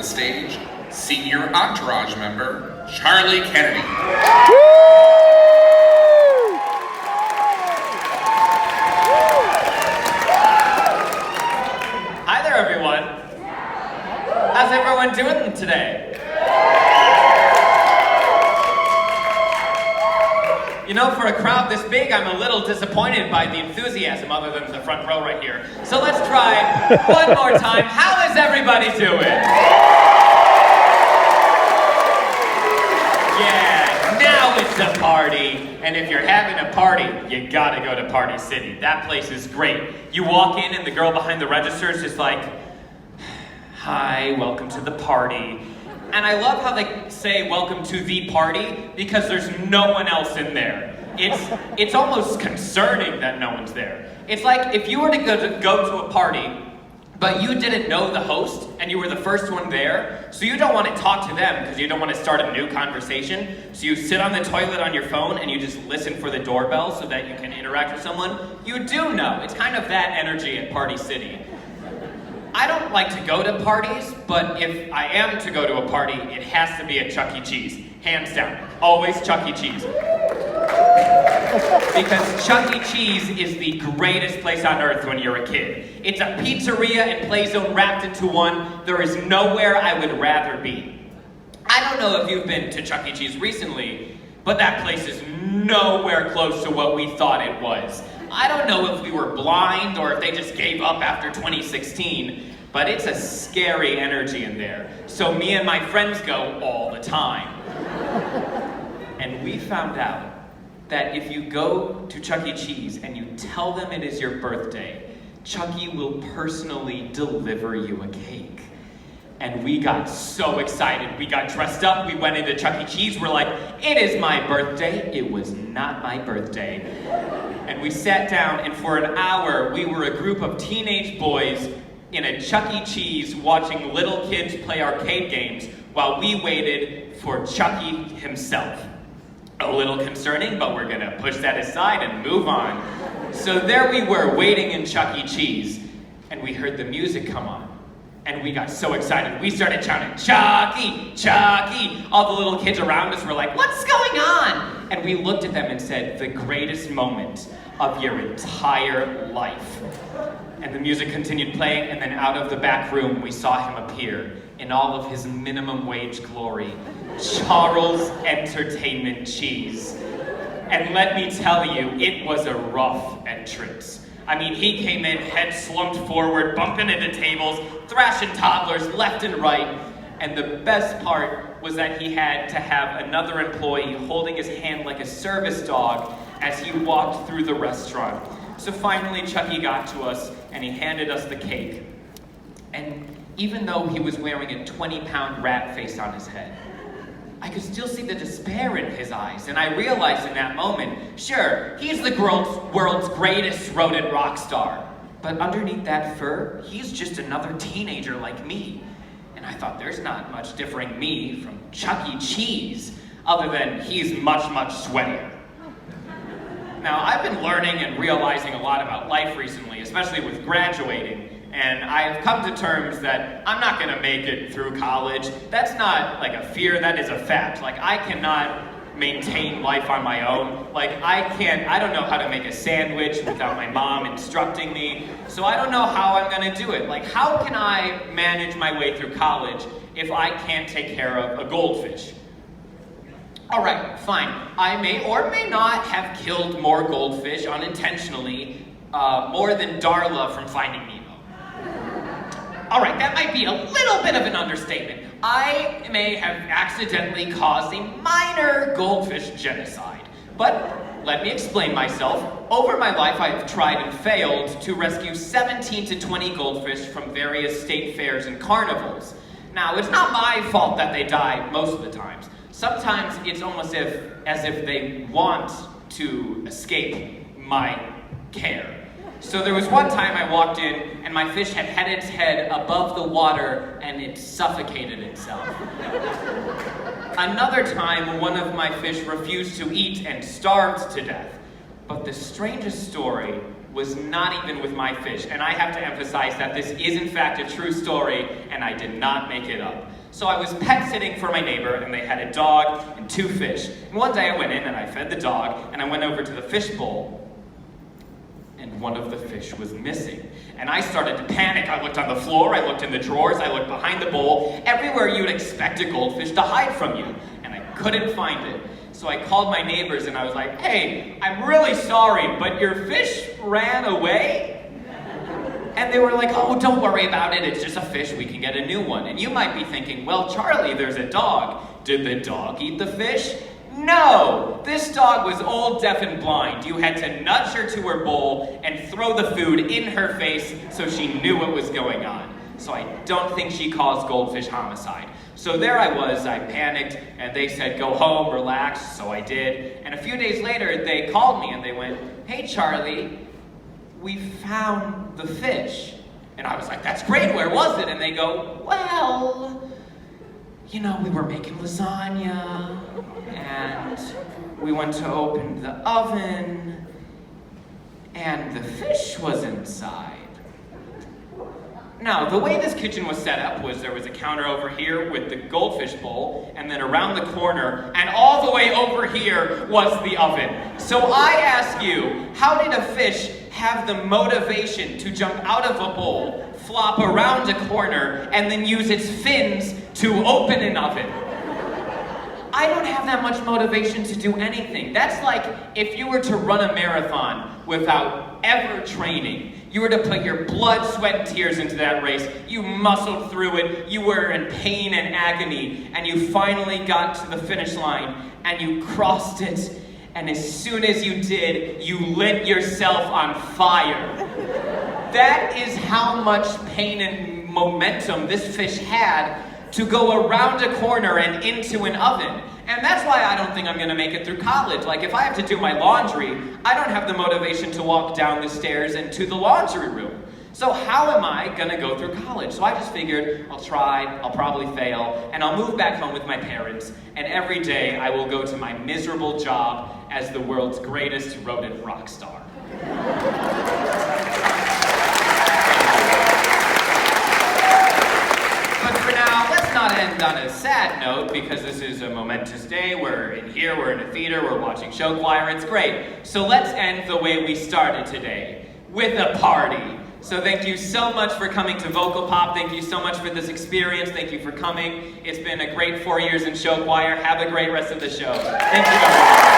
stage, senior entourage member, Charlie Kennedy. Hi there, everyone. How's everyone doing today? You know, for a crowd this big, I'm a little disappointed by the enthusiasm other than the front row right here. So let's try one more time. How is everybody doing? Yeah, now it's a party. And if you're having a party, you gotta go to Party City. That place is great. You walk in and the girl behind the register is just like, "Hi, welcome to the party." And I love how they say welcome to the party because there's no one else in there. It's almost concerning that no one's there. It's like if you were to go to a party, but you didn't know the host and you were the first one there, so you don't want to talk to them because you don't want to start a new conversation. So you sit on the toilet on your phone and you just listen for the doorbell so that you can interact with someone. You do know. It's kind of that energy at Party City. I don't like to go to parties, but if I am to go to a party, it has to be at Chuck E. Cheese. Hands down. Always Chuck E. Cheese. Because Chuck E. Cheese is the greatest place on earth when you're a kid. It's a pizzeria and play zone wrapped into one. There is nowhere I would rather be. I don't know if you've been to Chuck E. Cheese recently, but that place is nowhere close to what we thought it was. I don't know if we were blind or if they just gave up after 2016, but it's a scary energy in there. So me and my friends go all the time. And we found out that if you go to Chuck E. Cheese and you tell them it is your birthday, Chucky will personally deliver you a cake. And we got so excited. We got dressed up, we went into Chuck E. Cheese, we're like, it is my birthday. It was not my birthday. And we sat down, and for an hour, we were a group of teenage boys in a Chuck E. Cheese watching little kids play arcade games while we waited for Chucky himself. A little concerning, but we're gonna push that aside and move on. So there we were, waiting in Chuck E. Cheese, and we heard the music come on. And we got so excited. We started shouting, "Chucky, Chucky!" All the little kids around us were like, "What's going on?" And we looked at them and said, "The greatest moment of your entire life." And the music continued playing, and then out of the back room, we saw him appear in all of his minimum wage glory. Charles Entertainment Cheese. And let me tell you, it was a rough entrance. I mean, he came in, head slumped forward, bumping into tables, thrashing toddlers left and right. And the best part was that he had to have another employee holding his hand like a service dog as he walked through the restaurant. So finally, Chucky got to us, and he handed us the cake. And even though he was wearing a 20-pound rat face on his head, I could still see the despair in his eyes, and I realized in that moment, sure, he's the world's greatest rodent rock star, but underneath that fur, he's just another teenager like me. And I thought, there's not much differing me from Chuck E. Cheese, other than he's much, much sweatier. Now, I've been learning and realizing a lot about life recently, especially with graduating. And I've come to terms that I'm not gonna make it through college. That's not like a fear, that is a fact. Like, I cannot maintain life on my own. Like, I don't know how to make a sandwich without my mom instructing me. So I don't know how I'm gonna do it. Like, how can I manage my way through college if I can't take care of a goldfish? All right, fine. I may or may not have killed more goldfish unintentionally, more than Darla from Finding Nemo. All right, that might be a little bit of an understatement. I may have accidentally caused a minor goldfish genocide. But let me explain myself. Over my life, I have tried and failed to rescue 17 to 20 goldfish from various state fairs and carnivals. Now, it's not my fault that they die most of the times. Sometimes it's almost as if they want to escape my care. So there was one time I walked in and my fish had its head above the water and it suffocated itself. Another time, one of my fish refused to eat and starved to death. But the strangest story was not even with my fish. And I have to emphasize that this is in fact a true story, and I did not make it up. So I was pet sitting for my neighbor, and they had a dog and 2 fish. And one day I went in and I fed the dog, and I went over to the fish bowl, and one of the fish was missing. And I started to panic. I looked on the floor, I looked in the drawers, I looked behind the bowl, everywhere you would expect a goldfish to hide from you, and I couldn't find it. So I called my neighbors and I was like, hey, I'm really sorry, but your fish ran away? And they were like, oh, don't worry about it, it's just a fish, we can get a new one. And you might be thinking, well, Charlie, there's a dog. Did the dog eat the fish? No! This dog was old, deaf, and blind. You had to nudge her to her bowl and throw the food in her face so she knew what was going on. So I don't think she caused goldfish homicide. So there I was, I panicked, and they said, go home, relax, so I did. And a few days later, they called me and they went, hey, Charlie, we found the fish. And I was like, that's great, where was it? And they go, well, you know, we were making lasagna, and we went to open the oven, and the fish was inside. Now, the way this kitchen was set up was there was a counter over here with the goldfish bowl, and then around the corner, and all the way over here was the oven. So I ask you, how did a fish have the motivation to jump out of a bowl, flop around a corner, and then use its fins to open an oven? I don't have that much motivation to do anything. That's like if you were to run a marathon without ever training. You were to put your blood, sweat, and tears into that race. You muscled through it. You were in pain and agony. And you finally got to the finish line and you crossed it. And as soon as you did, you lit yourself on fire. That is how much pain and momentum this fish had to go around a corner and into an oven. And that's why I don't think I'm gonna make it through college. Like, if I have to do my laundry, I don't have the motivation to walk down the stairs and to the laundry room. So how am I gonna go through college? So I just figured, I'll try, I'll probably fail, and I'll move back home with my parents, and every day I will go to my miserable job as the world's greatest rodent rock star. But for now, let's not end on a sad note, because this is a momentous day. We're in here, we're in a theater, we're watching show choir, it's great. So let's end the way we started today, with a party. So thank you so much for coming to Vocal Pop. Thank you so much for this experience. Thank you for coming. It's been a great 4 years in show choir. Have a great rest of the show. Thank you, everyone.